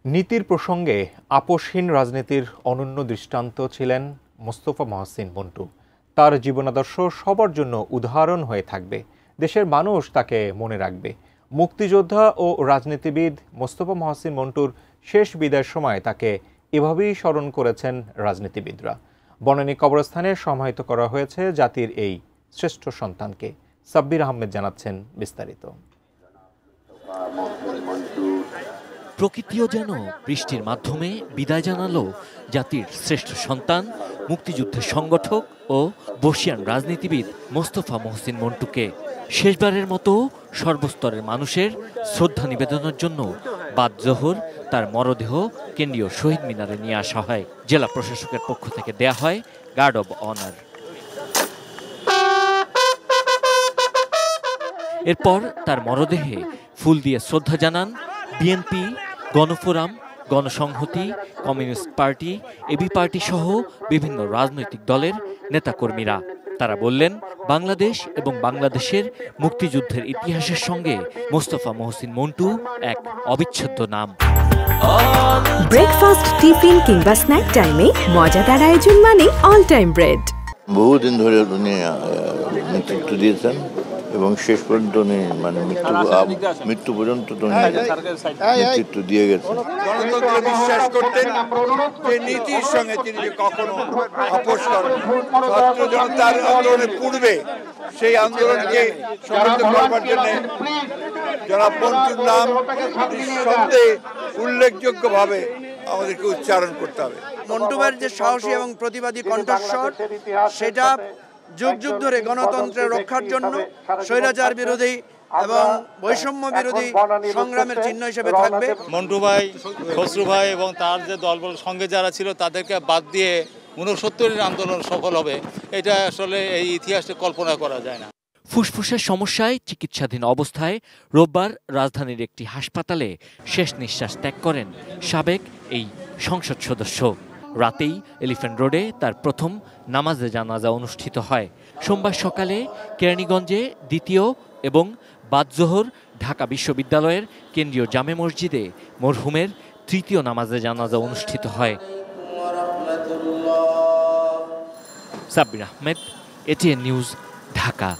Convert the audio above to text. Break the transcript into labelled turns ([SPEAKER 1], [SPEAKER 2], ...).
[SPEAKER 1] নীতির প্রসঙ্গে আপোষহীন রাজনীতির অনন্য দৃষ্টান্ত ছিলেন মোস্তফা মহসিন মন্টু। তার জীবনাদর্শ সবার জন্য উদাহরণ হয়ে থাকবে। দেশের মানুষ তাকে মনে রাখবে। মুক্তিযোদ্ধা ও রাজনীতিবিদ মোস্তফা মহসিন মন্টুর শেষ বিদায়ের সময় তাকে এভাবেই স্মরণ করেছেন রাজনীতিবিদরা। বনানী কবরস্থানে সমাহিত করা হয়েছে জাতির এই শ্রেষ্ঠ সন্তানকে। সাব্বির আহমেদ জানাচ্ছেন বিস্তারিত।
[SPEAKER 2] প্রকৃতিও যেন বৃষ্টির মাধ্যমে বিদায় জানালো জাতির শ্রেষ্ঠ সন্তান, মুক্তিযুদ্ধের সংগঠক ও বর্ষিয়ান রাজনীতিবিদ মোস্তফা মহসিন মন্টুকে। শেষবারের মতো সর্বস্তরের মানুষের শ্রদ্ধা নিবেদনের জন্য বাদ জোহর তার মরদেহ কেন্দ্রীয় শহীদ মিনারে নিয়ে আসা হয়। জেলা প্রশাসকের পক্ষ থেকে দেয়া হয় গার্ড অব অনার। এরপর তার মরদেহে ফুল দিয়ে শ্রদ্ধা জানান বিএনপি, গণফোরাম, গণসংহতি, কমিউনিস্ট পার্টি, এবি পার্টি সহ বিভিন্ন রাজনৈতিক দলের নেতাকর্মীরা। তারা বললেন, বাংলাদেশ এবং বাংলাদেশের মুক্তিযুদ্ধের ইতিহাসের সঙ্গে মোস্তফা মহসিন মন্টু এক অবিচ্ছেদ্য নাম।
[SPEAKER 3] ব্রেকফাস্ট, টিফিন কিংবা স্ন্যাক টাইমে মজাদার আয়োজন মানে অল টাইম ব্রেড।
[SPEAKER 4] বহুদিন ধরে উনি নেতৃত্ব দিয়েছেন এবং শেষ পর্যন্ত উনি মানে মৃত্যু পর্যন্ত নেতৃত্ব দিয়ে গেছেন।
[SPEAKER 5] গণতন্ত্রে বিশ্বাস করতেন, যে নীতির সঙ্গে তিনি যে কখনো আপোষ করেন। ছাত্র জনতার আন্দোলনের পূর্বে সেই আন্দোলনকে সমৃদ্ধ করবার জন্য জনাব মন্টুর নাম নিঃসন্দেহে উল্লেখযোগ্যভাবে আমাদেরকে উচ্চারণ করতে হবে।
[SPEAKER 6] মন্টু ভাইয়ের যে সাহসী এবং প্রতিবাদী কণ্ঠস্বর, সেটা যুগ যুগ ধরে গণতন্ত্রের রক্ষার জন্য স্বৈরাচার বিরোধী এবং বৈষম্য বিরোধী সংগ্রামের চিহ্ন হিসেবে থাকবে।
[SPEAKER 7] মন্টু ভাই, খসরু ভাই এবং তার যে দলবল সঙ্গে যারা ছিল তাদেরকে বাদ দিয়ে ৬৯-এর আন্দোলন সফল হবে, এটা আসলে এই ইতিহাসে কল্পনা করা যায় না।
[SPEAKER 2] ফুসফুসের সমস্যায় চিকিৎসাধীন অবস্থায় রোববার রাজধানীর একটি হাসপাতালে শেষ নিঃশ্বাস ত্যাগ করেন সাবেক এই সংসদ সদস্য। রাতেই এলিফ্যান্ট রোডে তার প্রথম নামাজে জানাজা অনুষ্ঠিত হয়। সোমবার সকালে কেরানীগঞ্জে দ্বিতীয় এবং বাদ জোহর ঢাকা বিশ্ববিদ্যালয়ের কেন্দ্রীয় জামে মসজিদে মরহুমের তৃতীয় নামাজে জানাজা অনুষ্ঠিত হয়। Sabbir Ahmed, ATN news, Dhaka.